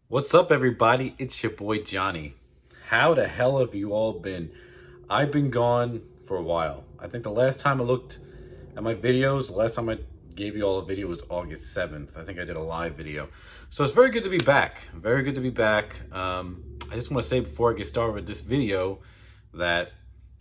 What's up, everybody? It's your boy Johnny. How the hell have you all been? I've been gone for a while. I think the last time I looked at my videos, the last time I gave you all a video was August 7th. I think I did a live video. So it's very good to be back. Very good to be back. I just want to say before I get started with this video that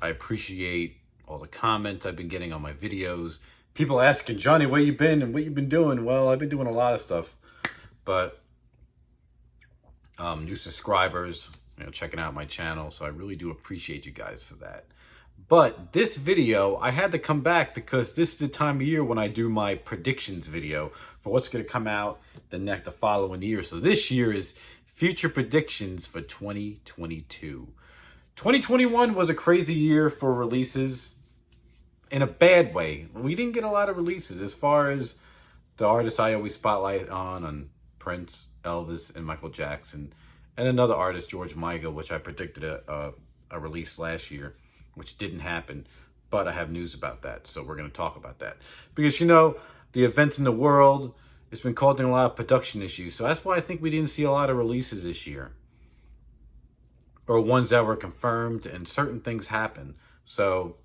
I appreciate all the comments I've been getting on my videos. People asking, Johnny, where you been and what you been doing? Well, I've been doing a lot of stuff, but new subscribers, checking out my channel. So I really do appreciate you guys for that. But this video, I had to come back because this is the time of year when I do my predictions video for what's going to come out the following year. So this year is future predictions for 2022. 2021 was a crazy year for releases in a bad way. We didn't get a lot of releases as far as the artists I always spotlight on Prince, Elvis, and Michael Jackson, and another artist, George Michael, which I predicted a release last year, which didn't happen. But I have news about that, so we're going to talk about that. Because, the events in the world, it's been causing a lot of production issues. So that's why I think we didn't see a lot of releases this year. Or ones that were confirmed, and certain things happen. So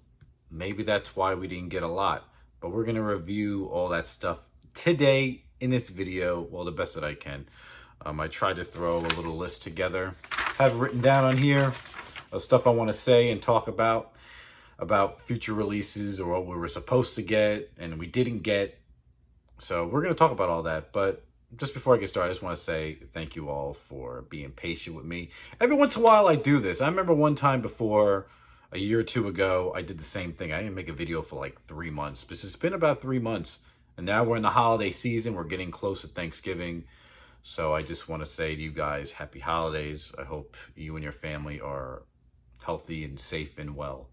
maybe that's why we didn't get a lot. But we're going to review all that stuff today in this video, well, the best that I can. I tried to throw a little list together. Have written down on here of stuff I want to say and talk about future releases or what we were supposed to get and we didn't get. So we're going to talk about all that. But just before I get started, I just want to say thank you all for being patient with me. Every once in a while I do this. I remember one time before, a year or two ago, I did the same thing. I didn't make a video for like 3 months. But it's been about 3 months. And now we're in the holiday season. We're getting close to Thanksgiving. So I just want to say to you guys, happy holidays. I hope you and your family are healthy and safe and well.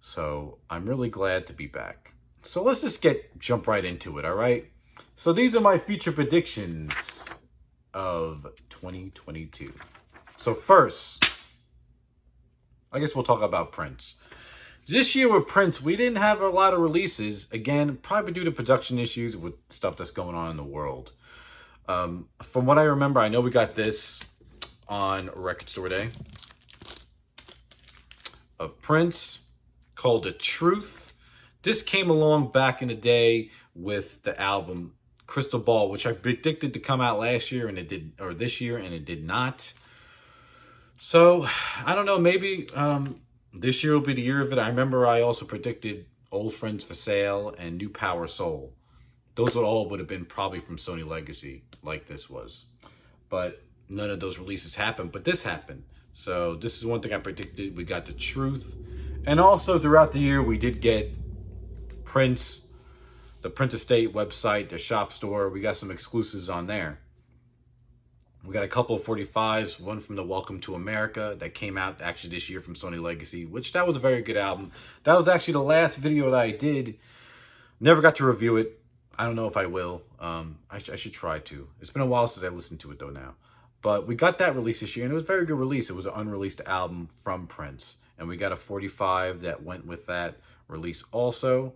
So I'm really glad to be back. So let's just jump right into it, all right? So these are my future predictions of 2022. So first, I guess we'll talk about Prince. This year with Prince, we didn't have a lot of releases. Again, probably due to production issues with stuff that's going on in the world. From what I remember, I know we got this on Record Store Day of Prince called The Truth. This came along back in the day with the album Crystal Ball, which I predicted to come out last year and it did, or this year, and it did not. So I don't know, maybe this year will be the year of it. I remember I also predicted Old Friends for Sale and New Power Soul. Those would have been probably from Sony Legacy, like this was. But none of those releases happened, but this happened. So this is one thing I predicted. We got The Truth. And also throughout the year, we did get Prince, the Prince Estate website, the shop store. We got some exclusives on there. We got a couple of 45s, one from the Welcome to America that came out actually this year from Sony Legacy, which that was a very good album. That was actually the last video that I did. Never got to review it. I don't know if I will. I should try to. It's been a while since I listened to it though now. But we got that release this year and it was a very good release. It was an unreleased album from Prince. And we got a 45 that went with that release also.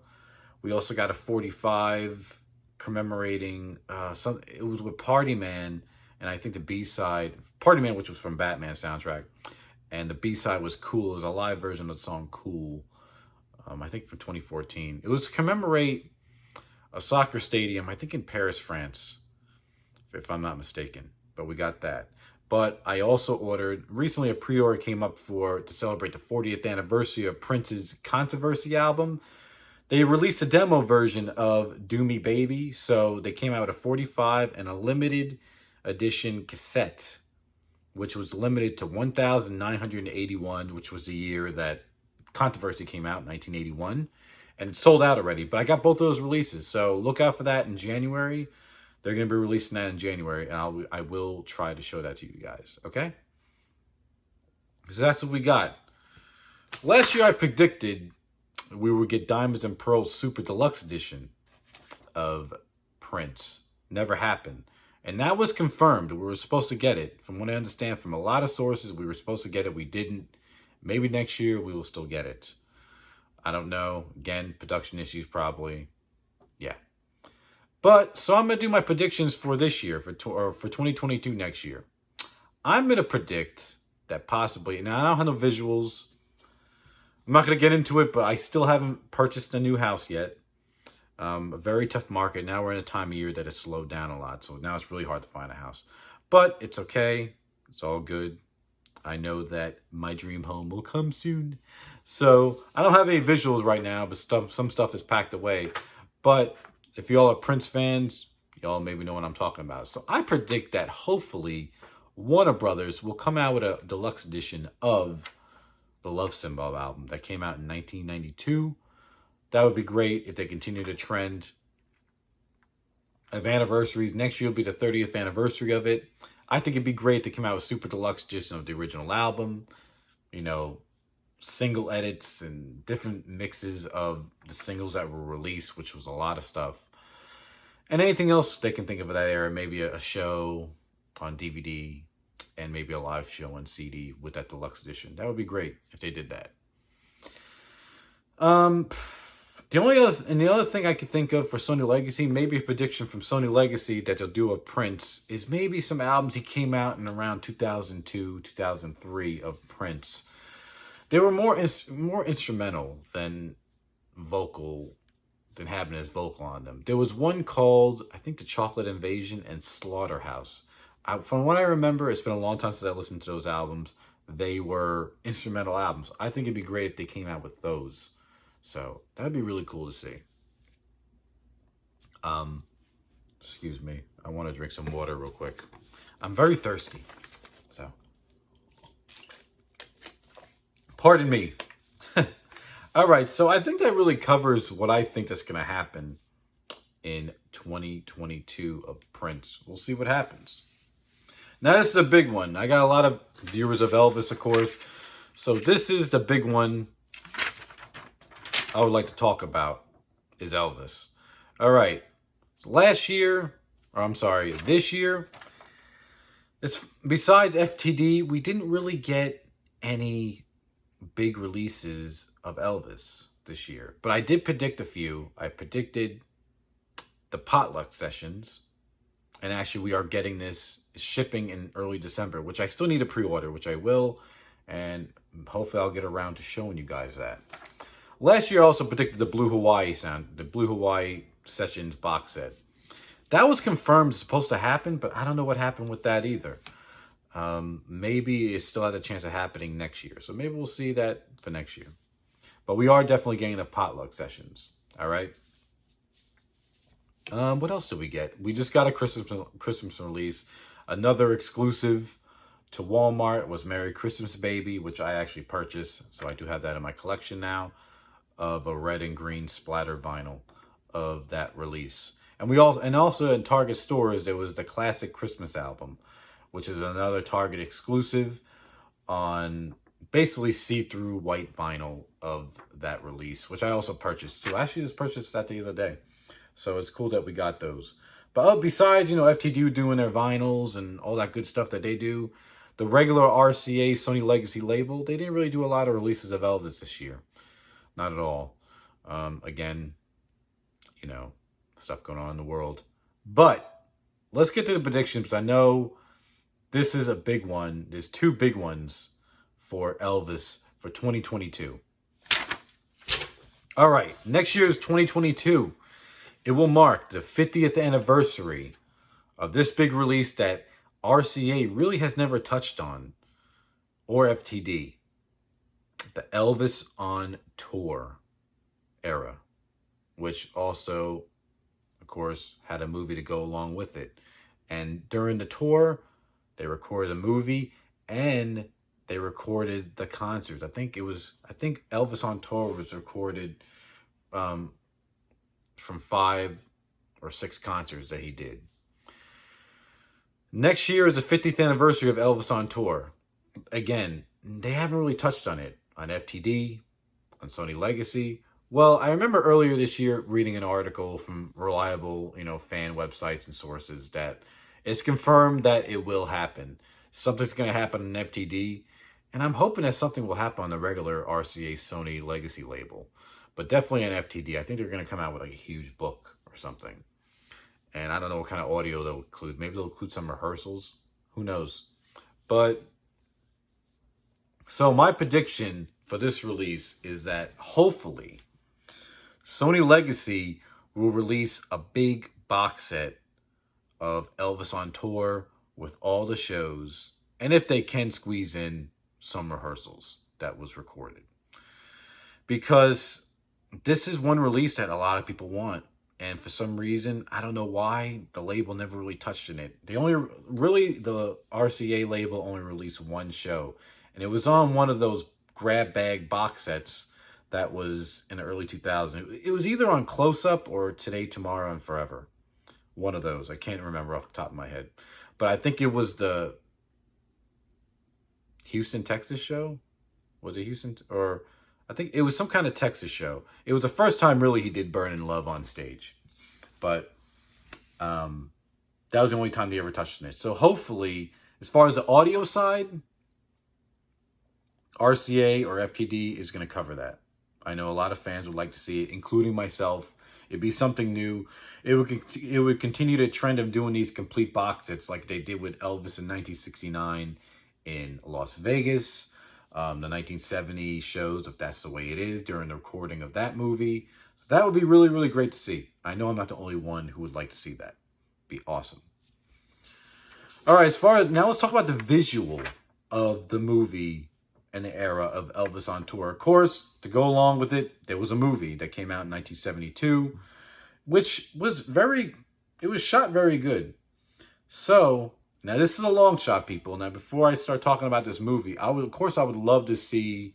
We also got a 45 commemorating, it was with Party Man. And I think the B-side, Party Man, which was from Batman soundtrack. And the B-side was Cool. It was a live version of the song Cool. I think from 2014. It was to commemorate a soccer stadium, I think in Paris, France, if I'm not mistaken. But we got that. But I also ordered, recently a pre-order came up to celebrate the 40th anniversary of Prince's Controversy album. They released a demo version of Do Me Baby. So they came out with a 45 and a limited edition cassette, which was limited to 1,981, which was the year that Controversy came out, 1981. And it's sold out already, but I got both of those releases. So look out for that in January. They're going to be releasing that in January, and I will try to show that to you guys, okay? So that's what we got. Last year I predicted we would get Diamonds and Pearls Super Deluxe Edition of Prince. Never happened. And that was confirmed. We were supposed to get it. From what I understand from a lot of sources, we were supposed to get it. We didn't. Maybe next year we will still get it. I don't know. Again, production issues probably. Yeah. But, so I'm going to do my predictions for this year, for 2022 next year. I'm going to predict that possibly, now I don't have no visuals. I'm not going to get into it, but I still haven't purchased a new house yet. A very tough market. Now we're in a time of year that has slowed down a lot. So now it's really hard to find a house. But it's okay. It's all good. I know that my dream home will come soon. So I don't have any visuals right now, but some stuff is packed away. But if y'all are Prince fans, y'all maybe know what I'm talking about. So I predict that hopefully Warner Brothers will come out with a deluxe edition of the Love Symbol album that came out in 1992. That would be great if they continue to trend of anniversaries. Next year will be the 30th anniversary of it. I think it'd be great to come out with super deluxe edition of the original album. You know, single edits and different mixes of the singles that were released, which was a lot of stuff. And anything else they can think of that era, maybe a show on DVD and maybe a live show on CD with that deluxe edition. That would be great if they did that. The other thing I could think of for Sony Legacy, maybe a prediction from Sony Legacy that they'll do of Prince, is maybe some albums he came out in around 2002, 2003 of Prince. They were more instrumental than vocal, than having his vocal on them. There was one called, I think, The Chocolate Invasion and Slaughterhouse. From what I remember, it's been a long time since I listened to those albums. They were instrumental albums. I think it'd be great if they came out with those. So that'd be really cool to see. Excuse me. I want to drink some water real quick. I'm very thirsty. So, pardon me. All right. So I think that really covers what I think that's going to happen in 2022 of Prince. We'll see what happens. Now, this is a big one. I got a lot of viewers of Elvis, of course. So this is the big one I would like to talk about is Elvis. All right. So this year, besides FTD, we didn't really get any big releases of Elvis this year. But I did predict a few. I predicted the potluck sessions. And actually, we are getting this shipping in early December, which I still need to pre-order, which I will. And hopefully I'll get around to showing you guys that. Last year, I also predicted the Blue Hawaii Sessions box set. That was confirmed, supposed to happen, but I don't know what happened with that either. Maybe it still has a chance of happening next year. So maybe we'll see that for next year. But we are definitely getting the potluck sessions. All right. What else did we get? We just got a Christmas release. Another exclusive to Walmart was Merry Christmas Baby, which I actually purchased. So I do have that in my collection now, of a red and green splatter vinyl of that release. And also in Target stores, there was the classic Christmas album, which is another Target exclusive on basically see-through white vinyl of that release, which I also purchased too. I actually just purchased that the other day. So it's cool that we got those. But besides, FTD doing their vinyls and all that good stuff that they do, the regular RCA Sony Legacy label, they didn't really do a lot of releases of Elvis this year. Not at all. Again, stuff going on in the world. But let's get to the predictions, because I know this is a big one. There's two big ones for Elvis for 2022. All right, next year is 2022. It will mark the 50th anniversary of this big release that RCA really has never touched on, or FTD. The Elvis on Tour era, which also, of course, had a movie to go along with it. And during the tour, they recorded a movie and they recorded the concerts. I think Elvis on Tour was recorded from 5 or 6 concerts that he did. Next year is the 50th anniversary of Elvis on Tour. Again, they haven't really touched on it on FTD, on Sony Legacy. Well, I remember earlier this year reading an article from reliable, fan websites and sources that it's confirmed that it will happen. Something's going to happen on FTD, and I'm hoping that something will happen on the regular RCA Sony Legacy label. But definitely on FTD, I think they're going to come out with like a huge book or something. And I don't know what kind of audio they'll include. Maybe they'll include some rehearsals. Who knows? But so my prediction for this release is that hopefully Sony Legacy will release a big box set of Elvis on tour with all the shows, and if they can squeeze in some rehearsals that was recorded. Because this is one release that a lot of people want. And for some reason, I don't know why, the label never really touched on it. The RCA label only released one show. And it was on one of those grab bag box sets that was in the early 2000s. It was either on Close Up or Today, Tomorrow, and Forever. One of those. I can't remember off the top of my head. But I think it was the Houston, Texas show. Was it Houston? Or I think it was some kind of Texas show. It was the first time really he did Burn in Love on stage. But that was the only time they ever touched on it. So hopefully, as far as the audio side, RCA or FTD is going to cover that. I know a lot of fans would like to see it, including myself. It'd be something new. It would continue the trend of doing these complete box sets like they did with Elvis in 1969 in Las Vegas. The 1970 shows, if that's the way it is, during the recording of that movie. So that would be really, really great to see. I know I'm not the only one who would like to see that. Be awesome. All right, now let's talk about the visual of the movie and the era of Elvis on tour. Of course, to go along with it, there was a movie that came out in 1972, which was shot very good. So, now this is a long shot, people. Now, before I start talking about this movie, I would love to see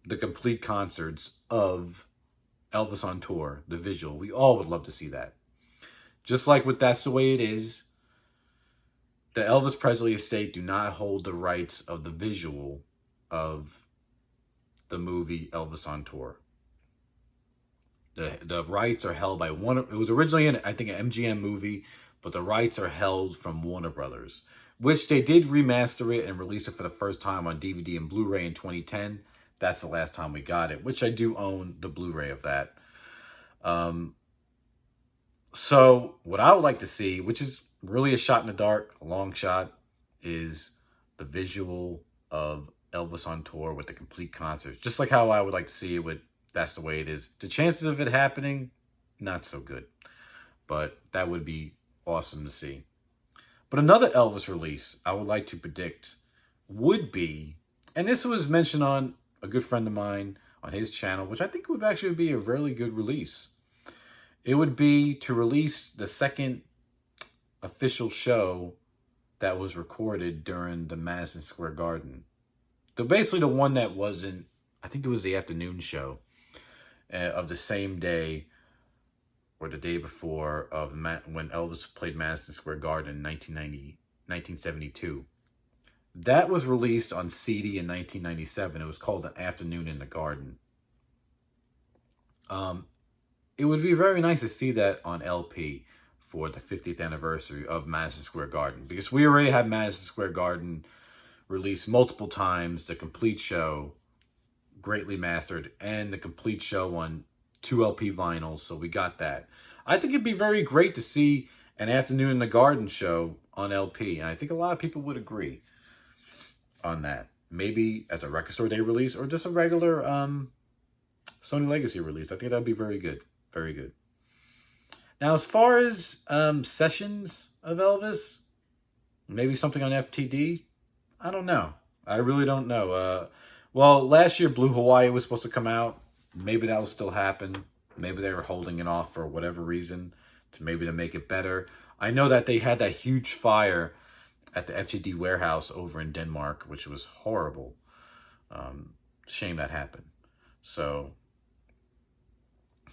the complete concerts of Elvis on tour, the visual. We all would love to see that. Just like with That's the Way It Is, the Elvis Presley estate do not hold the rights of the visual of the movie Elvis on Tour. The rights are held by it was originally I think an MGM movie, but the rights are held from Warner Brothers, which they did remaster it and release it for the first time on DVD and Blu-ray in 2010. That's the last time we got it, which I do own the Blu-ray of that. So what I would like to see, which is really a shot in the dark, a long shot, is the visual of Elvis on tour with the complete concert. Just like how I would like to see it with That's the Way It Is. The chances of it happening, not so good. But that would be awesome to see. But another Elvis release I would like to predict would be, and this was mentioned on a good friend of mine on his channel, which I think would actually be a really good release. It would be to release the second official show that was recorded during the Madison Square Garden. So basically the one that wasn't, I think it was the afternoon show of the same day or the day before of when Elvis played Madison Square Garden in 1972. That was released on CD in 1997. It was called An Afternoon in the Garden. It would be very nice to see that on LP for the 50th anniversary of Madison Square Garden, because we already had Madison Square Garden released multiple times, the complete show, greatly mastered, and the complete show on 2 LP vinyls, so we got that. I think it'd be very great to see An Afternoon in the Garden show on LP, and I think a lot of people would agree on that. Maybe as a Record Store Day release, or just a regular Sony Legacy release. I think that'd be very good. Very good. Now, as far as sessions of Elvis, maybe something on FTD, I don't know. I really don't know. Well, last year Blue Hawaii was supposed to come out. Maybe that will still happen. Maybe they were holding it off for whatever reason, to make it better. I know that they had that huge fire at the FTD warehouse over in Denmark, which was horrible. Shame that happened. So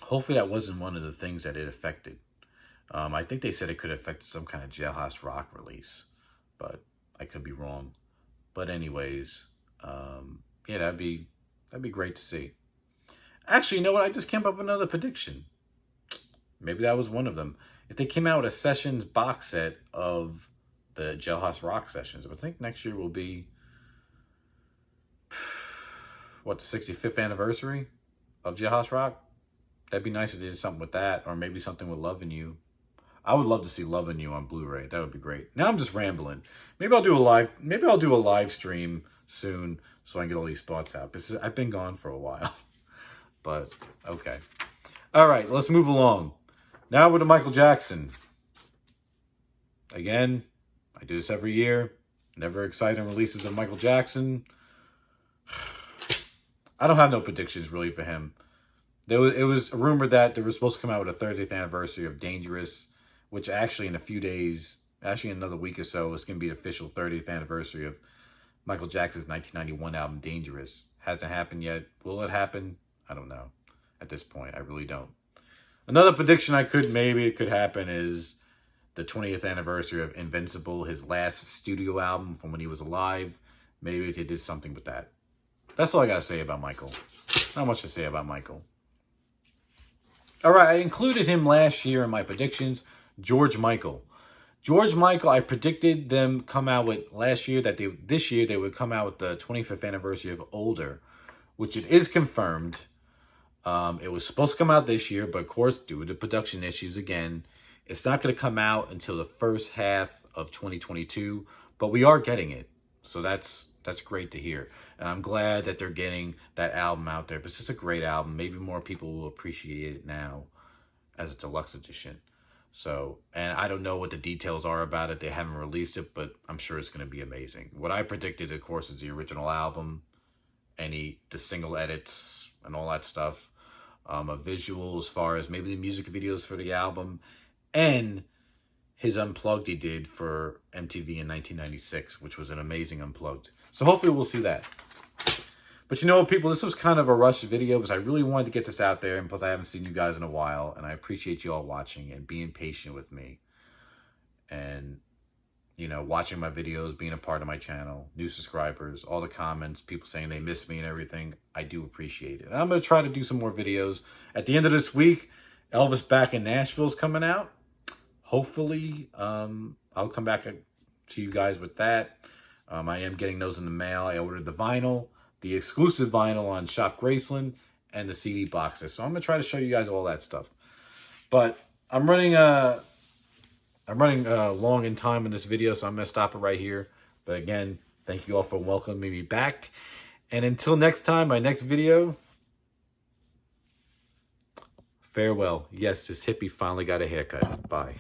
hopefully that wasn't one of the things that it affected. I think they said it could affect some kind of Jailhouse Rock release, but I could be wrong. But anyways, yeah, that'd be great to see. Actually, you know what? I just came up with another prediction. Maybe that was one of them. If they came out with a Sessions box set of the Jailhouse Rock sessions, I think next year will be, what, the 65th anniversary of Jailhouse Rock? That'd be nice if they did something with that, or maybe something with Lovin' You. I would love to see Loving You on Blu-ray. That would be great. Now I'm just rambling. Maybe I'll do a live stream soon so I can get all these thoughts out. I've been gone for a while. But okay. All right, let's move along. Now with Michael Jackson. Again, I do this every year. Never exciting releases of Michael Jackson. I don't have no predictions really for him. It was rumored that they were supposed to come out with a 30th anniversary of Dangerous, which actually in a few days, actually in another week or so, it's going to be the official 30th anniversary of Michael Jackson's 1991 album Dangerous. Hasn't happened yet. Will it happen? I don't know. At this point, I really don't. Another prediction it could happen is the 20th anniversary of Invincible, his last studio album from when he was alive. Maybe they did something with that. That's all I got to say about Michael. Not much to say about Michael. All right, I included him last year in my predictions. George Michael, I predicted them come out with this year they would come out with the 25th anniversary of Older, which it is confirmed. It was supposed to come out this year, but of course, due to production issues again, it's not going to come out until the first half of 2022, but we are getting it. So that's great to hear. And I'm glad that they're getting that album out there. But it's a great album. Maybe more people will appreciate it now as a deluxe edition. So, and I don't know what the details are about it. They haven't released it, but I'm sure it's going to be amazing. What I predicted, of course, is the original album, the single edits and all that stuff. A visual as far as maybe the music videos for the album, and his Unplugged he did for MTV in 1996, which was an amazing Unplugged. So hopefully we'll see that. But you know what, people, this was kind of a rushed video because I really wanted to get this out there, and plus I haven't seen you guys in a while, and I appreciate you all watching and being patient with me. And, you know, watching my videos, being a part of my channel, new subscribers, all the comments, people saying they miss me and everything. I do appreciate it. And I'm going to try to do some more videos. At the end of this week, Elvis Back in Nashville is coming out. Hopefully, I'll come back to you guys with that. I am getting those in the mail. I ordered the vinyl, the exclusive vinyl on Shop Graceland, and the CD boxes. So I'm going to try to show you guys all that stuff. But I'm running long in time in this video, so I'm going to stop it right here. But again, thank you all for welcoming me back. And until next time, my next video, farewell. Yes, this hippie finally got a haircut. Bye.